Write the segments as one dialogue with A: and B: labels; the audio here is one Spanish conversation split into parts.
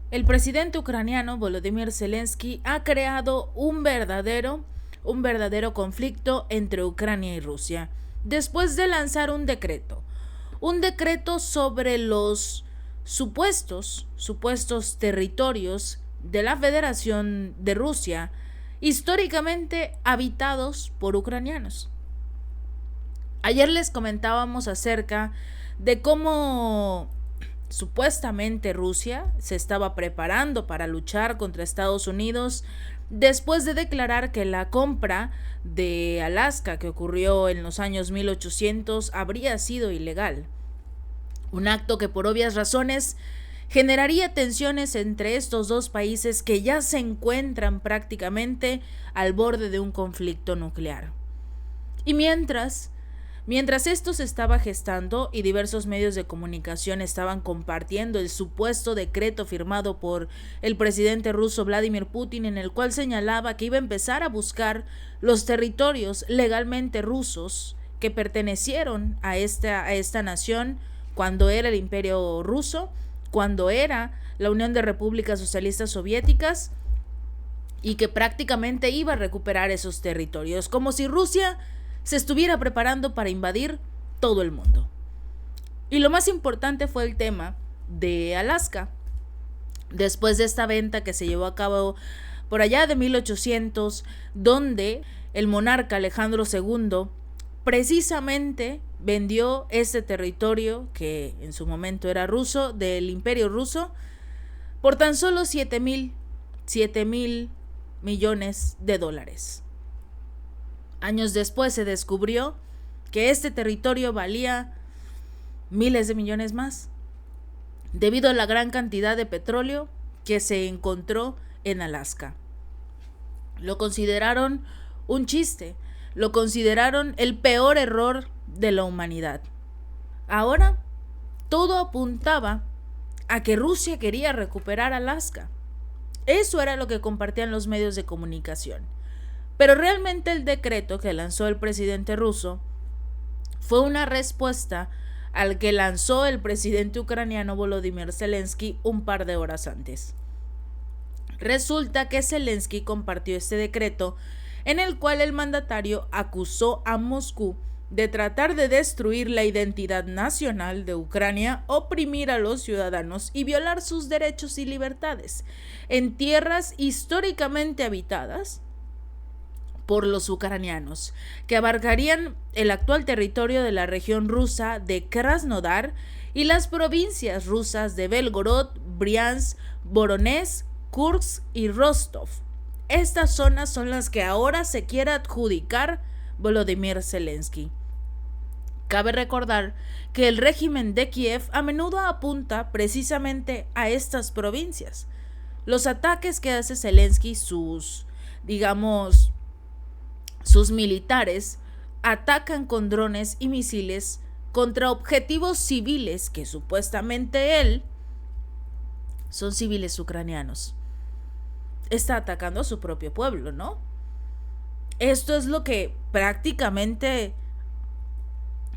A: El presidente ucraniano Volodymyr Zelensky ha creado un verdadero conflicto entre Ucrania y Rusia, después de lanzar un decreto sobre los supuestos territorios de la Federación de Rusia, históricamente habitados por ucranianos. Ayer les comentábamos acerca de cómo supuestamente Rusia se estaba preparando para luchar contra Estados Unidos después de declarar que la compra de Alaska que ocurrió en los años 1800 habría sido ilegal. Un acto que por obvias razones generaría tensiones entre estos dos países que ya se encuentran prácticamente al borde de un conflicto nuclear. Y mientras esto se estaba gestando y diversos medios de comunicación estaban compartiendo el supuesto decreto firmado por el presidente ruso Vladimir Putin, en el cual señalaba que iba a empezar a buscar los territorios legalmente rusos que pertenecieron a esta nación cuando era el Imperio Ruso, cuando era la Unión de Repúblicas Socialistas Soviéticas, y que prácticamente iba a recuperar esos territorios, como si Rusia se estuviera preparando para invadir todo el mundo. Y lo más importante fue el tema de Alaska. Después de esta venta que se llevó a cabo por allá de 1800, donde el monarca Alejandro II precisamente vendió este territorio, que en su momento era ruso, del Imperio Ruso, por tan solo 7,000 millones de dólares. Años después se descubrió que este territorio valía miles de millones más, debido a la gran cantidad de petróleo que se encontró en Alaska. Lo consideraron un chiste, lo consideraron el peor error de la humanidad. Ahora, todo apuntaba a que Rusia quería recuperar Alaska. Eso era lo que compartían los medios de comunicación. Pero realmente el decreto que lanzó el presidente ruso fue una respuesta al que lanzó el presidente ucraniano Volodymyr Zelensky un par de horas antes. Resulta que Zelensky compartió este decreto en el cual el mandatario acusó a Moscú de tratar de destruir la identidad nacional de Ucrania, oprimir a los ciudadanos y violar sus derechos y libertades en tierras históricamente habitadas por los ucranianos, que abarcarían el actual territorio de la región rusa de Krasnodar y las provincias rusas de Belgorod, Briansk, Voronezh, Kursk y Rostov. Estas zonas son las que ahora se quiere adjudicar Volodymyr Zelensky. Cabe recordar que el régimen de Kiev a menudo apunta precisamente a estas provincias. Los ataques que hace Zelensky, sus militares, atacan con drones y misiles contra objetivos civiles que supuestamente son civiles ucranianos. Está atacando a su propio pueblo, ¿no? Esto es lo que prácticamente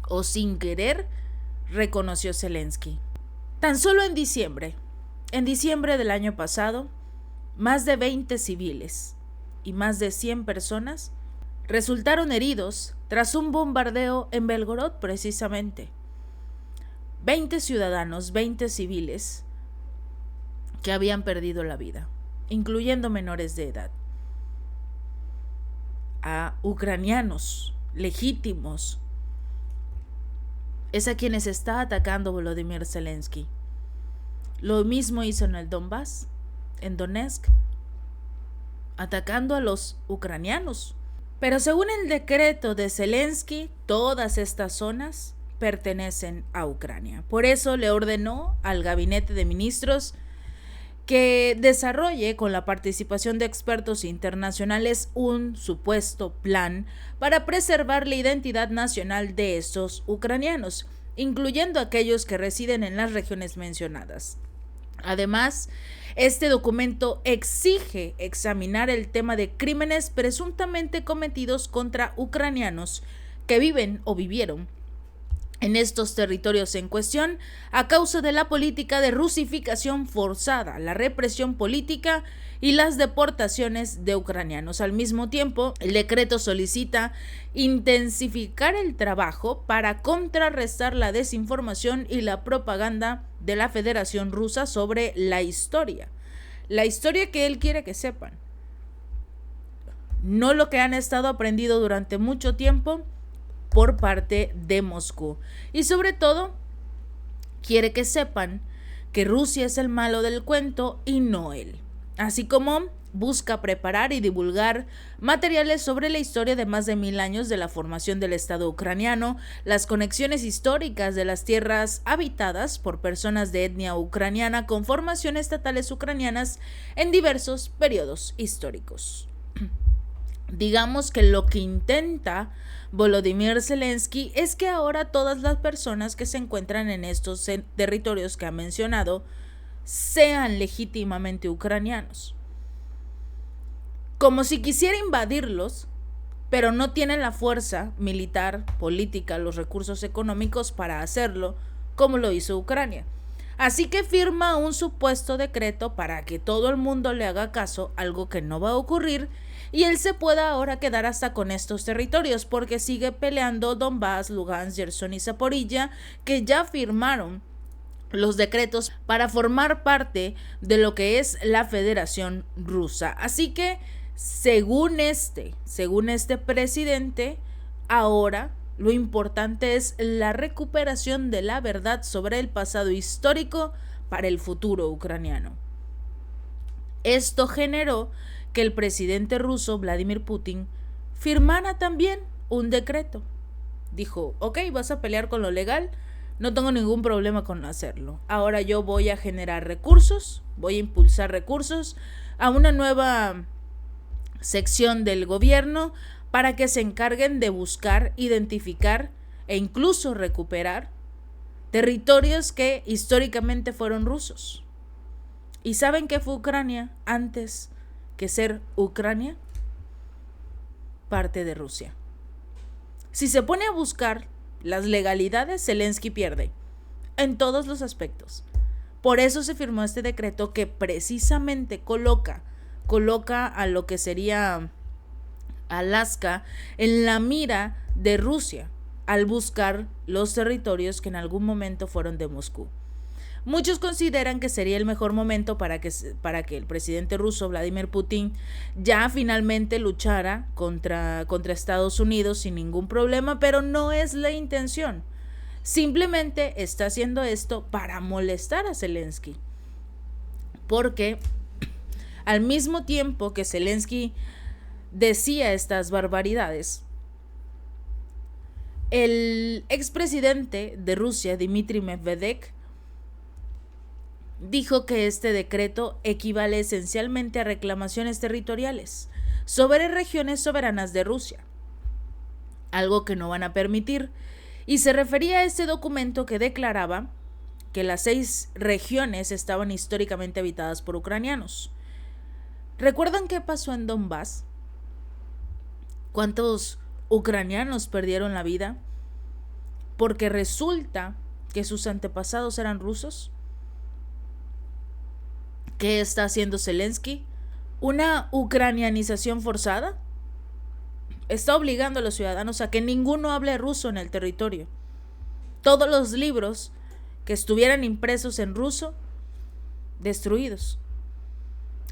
A: o sin querer reconoció Zelensky. Tan solo en diciembre del año pasado, más de 20 civiles y más de 100 personas resultaron heridos tras un bombardeo en Belgorod precisamente. 20 ciudadanos, 20 civiles que habían perdido la vida, incluyendo menores de edad. A ucranianos legítimos es a quienes está atacando Volodymyr Zelensky. Lo mismo hizo en el Donbass, en Donetsk, atacando a los ucranianos. Pero según el decreto de Zelensky, todas estas zonas pertenecen a Ucrania. Por eso le ordenó al gabinete de ministros que desarrolle, con la participación de expertos internacionales, un supuesto plan para preservar la identidad nacional de estos ucranianos, incluyendo aquellos que residen en las regiones mencionadas. Además, este documento exige examinar el tema de crímenes presuntamente cometidos contra ucranianos que viven o vivieron en estos territorios en cuestión a causa de la política de rusificación forzada, la represión política y las deportaciones de ucranianos. Al mismo tiempo, el decreto solicita intensificar el trabajo para contrarrestar la desinformación y la propaganda de la Federación Rusa sobre la historia que él quiere que sepan, no lo que han estado aprendiendo durante mucho tiempo por parte de Moscú. Y sobre todo, quiere que sepan que Rusia es el malo del cuento y no él. Así como busca preparar y divulgar materiales sobre la historia de más de 1000 años de la formación del Estado ucraniano, las conexiones históricas de las tierras habitadas por personas de etnia ucraniana con formaciones estatales ucranianas en diversos periodos históricos. Digamos que lo que intenta Volodymyr Zelensky es que ahora todas las personas que se encuentran en estos territorios que ha mencionado sean legítimamente ucranianos. Como si quisiera invadirlos, pero no tiene la fuerza militar, política, los recursos económicos para hacerlo, como lo hizo Ucrania. Así que firma un supuesto decreto para que todo el mundo le haga caso, algo que no va a ocurrir, y él se pueda ahora quedar hasta con estos territorios, porque sigue peleando Donbass, Lugansk, Gerson y Zaporilla, que ya firmaron los decretos para formar parte de lo que es la Federación Rusa. Así que, según este presidente, ahora lo importante es la recuperación de la verdad sobre el pasado histórico para el futuro ucraniano. Esto generó que el presidente ruso Vladimir Putin firmara también un decreto. Dijo, ok, vas a pelear con lo legal, no tengo ningún problema con hacerlo. Ahora yo voy a generar recursos, voy a impulsar recursos a una nueva sección del gobierno para que se encarguen de buscar, identificar e incluso recuperar territorios que históricamente fueron rusos. ¿Y saben qué fue Ucrania antes que ser Ucrania? Parte de Rusia. Si se pone a buscar las legalidades, Zelensky pierde en todos los aspectos. Por eso se firmó este decreto que precisamente coloca a lo que sería Alaska en la mira de Rusia al buscar los territorios que en algún momento fueron de Moscú. Muchos consideran que sería el mejor momento para que el presidente ruso Vladimir Putin ya finalmente luchara contra Estados Unidos sin ningún problema, pero no es la intención. Simplemente está haciendo esto para molestar a Zelensky. Porque al mismo tiempo que Zelensky decía estas barbaridades, el expresidente de Rusia, Dmitry Medvedev, dijo que este decreto equivale esencialmente a reclamaciones territoriales sobre regiones soberanas de Rusia, algo que no van a permitir, y se refería a este documento que declaraba que las 6 regiones estaban históricamente habitadas por ucranianos. ¿Recuerdan qué pasó en Donbass? ¿Cuántos ucranianos perdieron la vida? Porque resulta que sus antepasados eran rusos. ¿Qué está haciendo Zelensky? ¿Una ucranianización forzada? Está obligando a los ciudadanos a que ninguno hable ruso en el territorio. Todos los libros que estuvieran impresos en ruso, destruidos.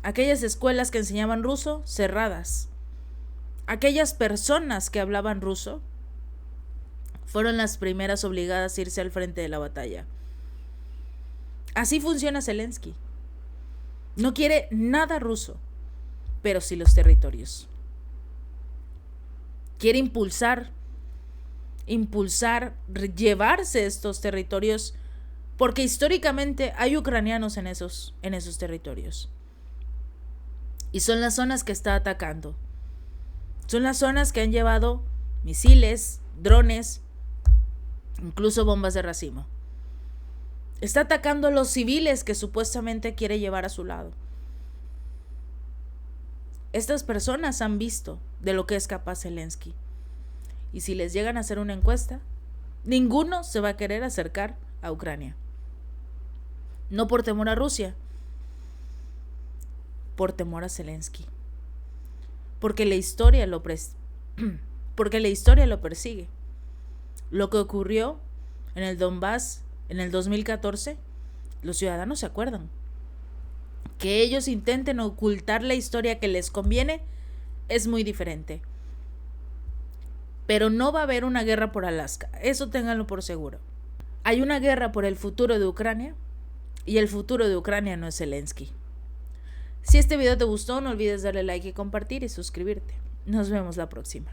A: Aquellas escuelas que enseñaban ruso, cerradas. Aquellas personas que hablaban ruso fueron las primeras obligadas a irse al frente de la batalla. Así funciona Zelensky. No quiere nada ruso, pero sí los territorios. Quiere impulsar, llevarse estos territorios, porque históricamente hay ucranianos en esos territorios. Y son las zonas que está atacando. Son las zonas que han llevado misiles, drones, incluso bombas de racimo. Está atacando a los civiles que supuestamente quiere llevar a su lado. Estas personas han visto de lo que es capaz Zelensky. Y si les llegan a hacer una encuesta, Ninguno se va a querer acercar a Ucrania. No por temor a Rusia, por temor a Zelensky. Porque la historia lo persigue. Lo que ocurrió en el Donbass en el 2014, los ciudadanos se acuerdan. Que ellos intenten ocultar la historia que les conviene es muy diferente. Pero no va a haber una guerra por Alaska, eso ténganlo por seguro. Hay una guerra por el futuro de Ucrania y el futuro de Ucrania no es Zelensky. Si este video te gustó, no olvides darle like y compartir y suscribirte. Nos vemos la próxima.